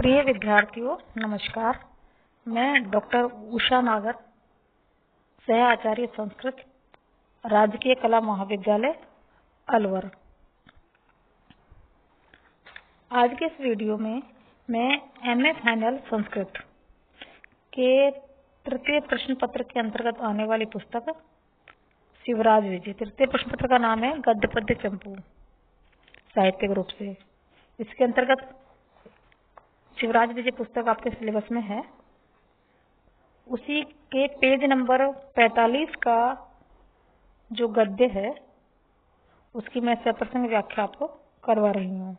प्रिय विद्यार्थियों, नमस्कार। मैं डॉक्टर उषा नागर, सह आचार्य संस्कृत, राजकीय कला महाविद्यालय अलवर। आज के इस वीडियो में मैं एमए फाइनल संस्कृत के तृतीय प्रश्न पत्र के अंतर्गत आने वाली पुस्तक शिवराज विजय, तृतीय प्रश्न पत्र का नाम है गद्य पद्य चंपू, साहित्यिक रूप से। इसके अंतर्गत शिवराज विजय पुस्तक आपके सिलेबस में है। उसी के पेज नंबर 45 का जो गद्य है उसकी मैं सप्रसंग व्याख्या आपको करवा रही हूँ।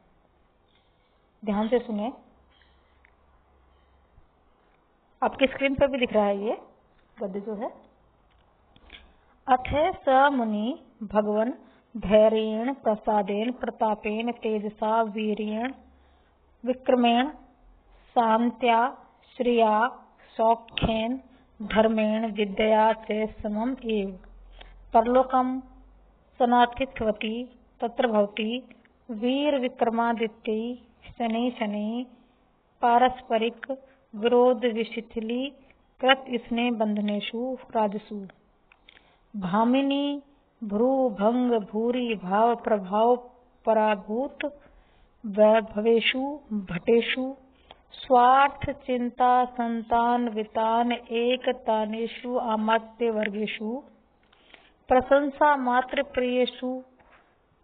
ध्यान से सुने। आपकी स्क्रीन पर भी दिख रहा है ये गद्य जो है। अथ स मुनि भगवन धैर्येण प्रसादेन प्रतापेन तेजसा वीर्येण विक्रमेण शांत्या श्रिया सौख्येन धर्मेण विद्या च समम एव परलोकम सनाथितवती तत्र भवति वीर विक्रमादित्यै शनै शनै पारस्परिक विरोध विशिथिली कृत स्नेह बंधनेषु राजसु भामिनी भ्रू भंग भूरी भाव प्रभाव पराभूत वैभवेषु भटेषु स्वार्थ चिंता संतान वितान एकतानेषु आमात्य वर्गेषु प्रशंसा मात्र प्रियेषु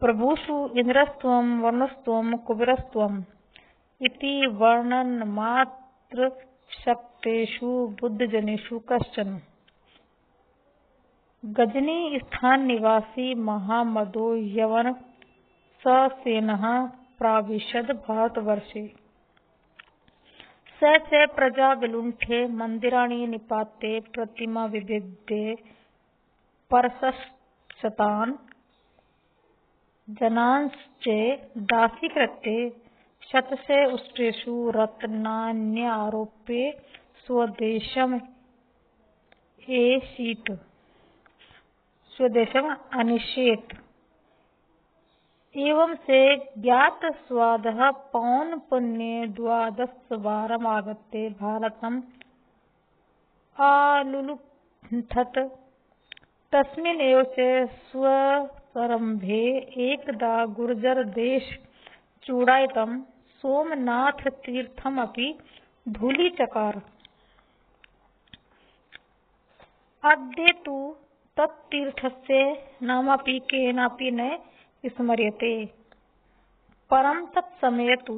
प्रभुषु इंद्रस्त्वं वर्णस्त्वं कुबेरस्त्वं इति वर्णन मात्र शक्तेषु बुद्धजनेषु कश्चन गजनी स्थान निवासी महामदो यवन ससेनः प्राविशद भारतवर्षे स च प्रजा विलुंठे मंदिराणि निपाते प्रतिमा विभिद्ये परसशतान् जनांश्चे दासीकृत्ये शतसे उष्ट्रेषु रत्नान्यारोप्ये स्वदेशम् अनिषेत् एवं से ज्ञात स्वादः पौन पुण्ये 12 वारम् आगत्य भारतम् आलुलुण्ठत् तस्मिन् एव च स्वसरम्भे एकदा गुर्जर देश चूडायितं सोमनाथ तीर्थमपि धूलीचकार। अद्य तु तत्तीर्थस्य नामापि केनापि न स्मर्यते, परं तत्समये तु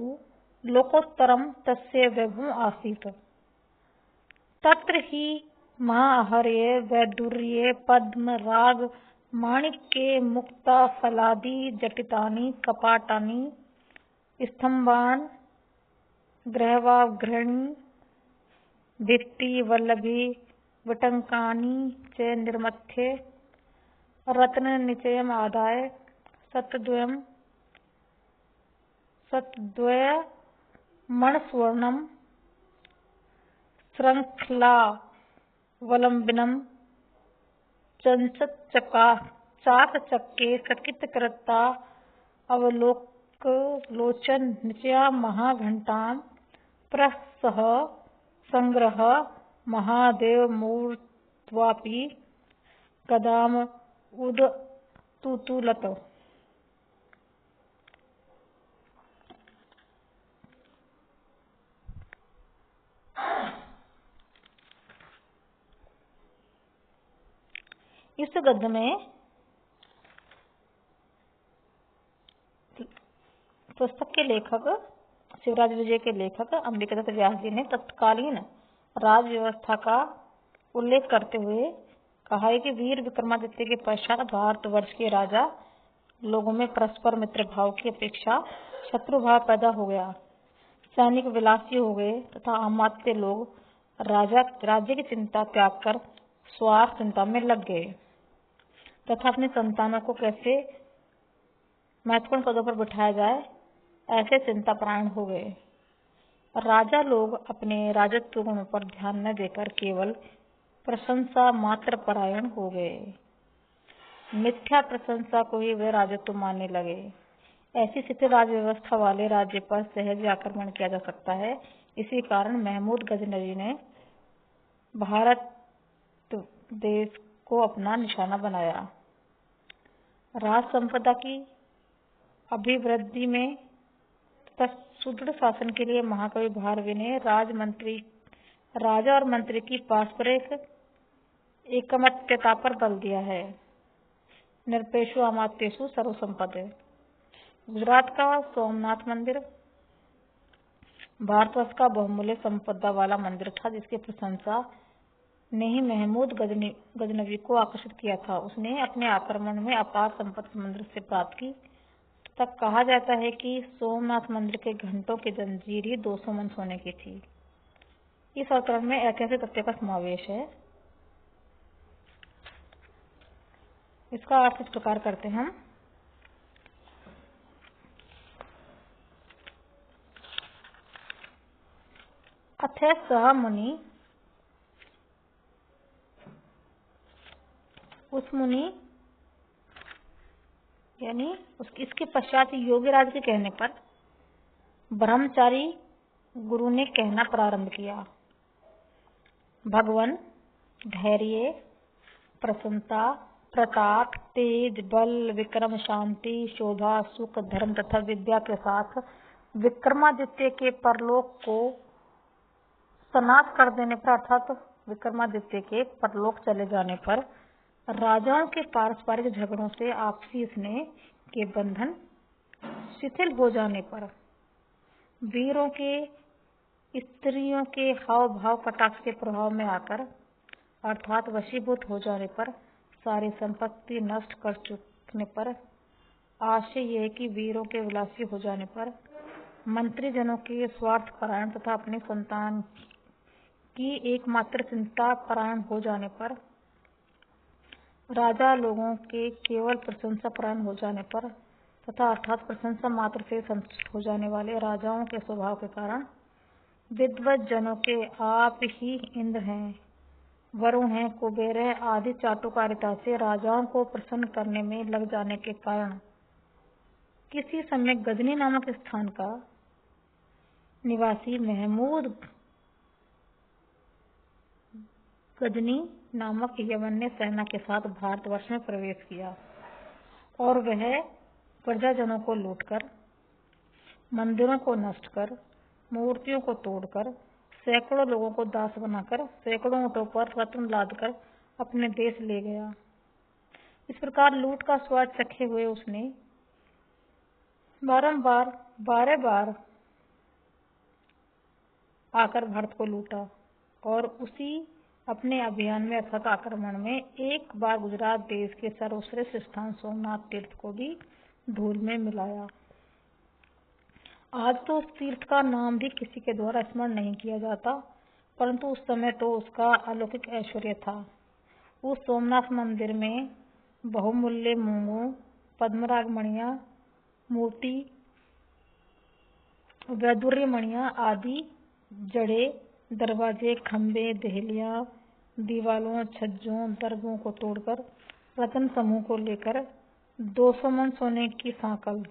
लोकोत्तरं तस्य वैभवम् आसीत्। तत्र हि महाहर्ये वैडूर्ये पद्म राग माणिक्ये मुक्ता फलादि जटितानि कपाटानि स्तम्भान् गृहवाग्रहणी भित्ति वल्लभी विटङ्कानि च निर्मथ्ये रत्ननिचयम् आदाय सतद्वय मणस्वर्णं श्रृङ्खलावलम्बिनं चाकचक्ये चकितकृता अवलोकलोचन निचया महाघण्टां प्रसह संग्रह महादेव मूर्त्वापि गदाम उदतुतुलत। इस गद्य में पुस्तक के लेखक शिवराज विजय के लेखक अंबिकादत्त व्यास जी ने तत्कालीन राज व्यवस्था का उल्लेख करते हुए कहा है कि वीर विक्रमादित्य के पश्चात भारतवर्ष के राजा लोगों में परस्पर मित्र भाव की अपेक्षा शत्रु भाव पैदा हो गया। सैनिक विलासी हो गए तथा अमात्य लोग राज्य की चिंता त्याग कर स्वार्थ चिंता में लग गए तथा अपने संतानों को कैसे महत्वपूर्ण पदों पर बिठाया जाए ऐसे चिंतापरायण हो गए। राजा लोग अपने राजत्व गुणों पर ध्यान न देकर केवल प्रशंसा मात्र परायण हो गए। मिथ्या प्रशंसा को ही वे राजत्व मानने लगे। ऐसी स्थिति राज व्यवस्था वाले राज्य पर सहज आक्रमण किया जा सकता है इसी कारण महमूद गजनवी ने भारत देश को अपना निशाना बनाया। राज संपदा की अभिवृद्धि में तथा सुदृढ़ शासन के लिए महाकवि भारवी ने राजा और मंत्री की पारस्परिक एकमत्यता पर बल दिया है। निरपेक्षु अमात्येषु सर्वसंपदे। गुजरात का सोमनाथ मंदिर भारतवर्ष का बहुमूल्य संपदा वाला मंदिर था, जिसकी प्रशंसा ने ही महमूद गजनवी को आकर्षित किया था। उसने अपने आक्रमण में अपार संपत्ति मंदिर से प्राप्त की तथा कहा जाता है कि सोमनाथ मंदिर के घंटों की जंजीर ही 200 मन सोने की थी। इस अवतरण में ऐतिहासिक तथ्य का समावेश है। इसका अर्थ इस प्रकार करते हैं हम। अथ सह मुनि, उस मुनि यानी इसके पश्चात योगीराज के कहने पर ब्रह्मचारी गुरु ने कहना प्रारंभ किया। भगवान धैर्य, प्रसन्नता, प्रताप, तेज, बल, विक्रम, शांति, शोभा, सुख, धर्म तथा विद्या के साथ विक्रमादित्य के परलोक को समाप्त कर देने पर, अर्थात विक्रमादित्य के परलोक चले जाने पर, राजाओं के पारस्परिक झगड़ों से आपसी स्नेह के बंधन शिथिल हो जाने पर, वीरों के स्त्रियों के हाव भाव कटाक्ष के प्रभाव में आकर अर्थात वशीभूत हो जाने पर, सारी संपत्ति नष्ट कर चुकने पर, आशय यह है कि वीरों के विलासी हो जाने पर, मंत्री जनों के स्वार्थ परायण तथा अपनी संतान की एकमात्र चिंता परायण हो जाने पर, राजा लोगों के केवल प्रशंसा परायण हो जाने पर तथा अर्थात प्रशंसा मात्र से संतुष्ट हो जाने वाले राजाओं के स्वभाव के कारण, विद्वत जनों के आप ही इंद्र हैं, वरुण हैं, कुबेर है आदि चाटुकारिता से राजाओं को प्रसन्न करने में लग जाने के कारण, किसी समय गजनी नामक स्थान का निवासी महमूद गजनी नामक यवन्य सेना के साथ भारतवर्ष में प्रवेश किया और वह प्रजाजनों को लूटकर, मंदिरों को नष्ट कर, मूर्तियों को तोड़कर, सैकड़ों लोगों को दास बनाकर, सैकड़ों ऊँटों पर रत्न लादकर अपने देश ले गया। इस प्रकार लूट का स्वाद चखे हुए उसने बारह बार आकर भारत को लूटा और उसी अपने अभियान में अर्थात आक्रमण में एक बार गुजरात देश के सर्वश्रेष्ठ स्थान सोमनाथ तीर्थ को भी धूल में मिलाया। आज तो उस तीर्थ का नाम भी किसी के द्वारा स्मरण नहीं किया जाता, परंतु उस समय तो उसका अलौकिक ऐश्वर्य था। उस सोमनाथ मंदिर में बहुमूल्य मूंगों, पद्मराग मणियां, मोती, वैदुर्य मणियां आदि जड़े, दरवाजे, खंबे, देहलियां, दीवालों, छज्जों, दरबों को तोड़कर रत्न समूह को लेकर 200 मन सोने की सांकल,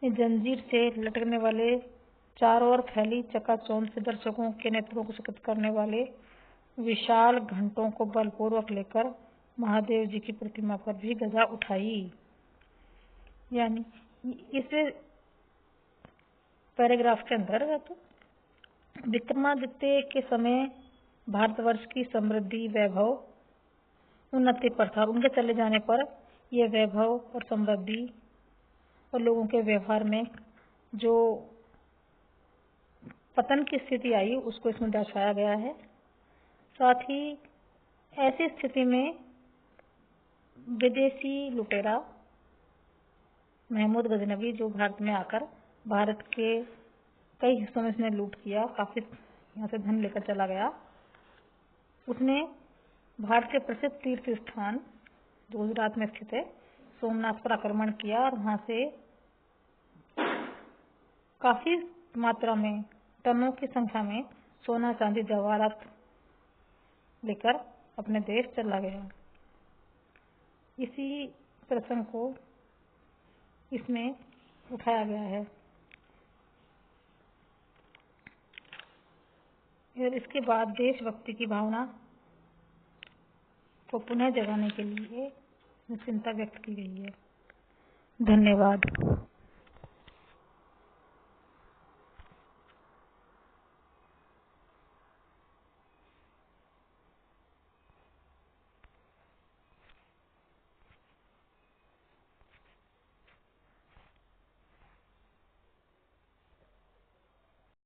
जंजीर से लटकने वाले, चारों ओर फैली चकाचौंध से दर्शकों के नेत्रों को चकित करने वाले विशाल घंटों को बलपूर्वक लेकर महादेव जी की प्रतिमा पर भी गजा उठाई। यानी इस पैराग्राफ के अंदर तो विक्रमादित्य के समय भारतवर्ष की समृद्धि, वैभव, उन्नति पर था। उनके चले जाने पर यह वैभव और समृद्धि और लोगों के व्यवहार में जो पतन की स्थिति आई उसको इसमें दर्शाया गया है। साथ ही ऐसी स्थिति में विदेशी लुटेरा महमूद गजनवी, जो भारत में आकर भारत के कई हिस्सों में इसने लूट किया, काफी यहाँ से धन लेकर चला गया, उसने भारत के प्रसिद्ध तीर्थ स्थान जो गुजरात में स्थित है सोमनाथ पर आक्रमण किया और वहां से काफी मात्रा में, टनों की संख्या में सोना, चांदी, जवाहरात लेकर अपने देश चला गया। इसी प्रसंग को इसमें उठाया गया है। और इसके बाद देशभक्ति की भावना को पुनः जगाने के लिए चिंता व्यक्त की गई है। धन्यवाद।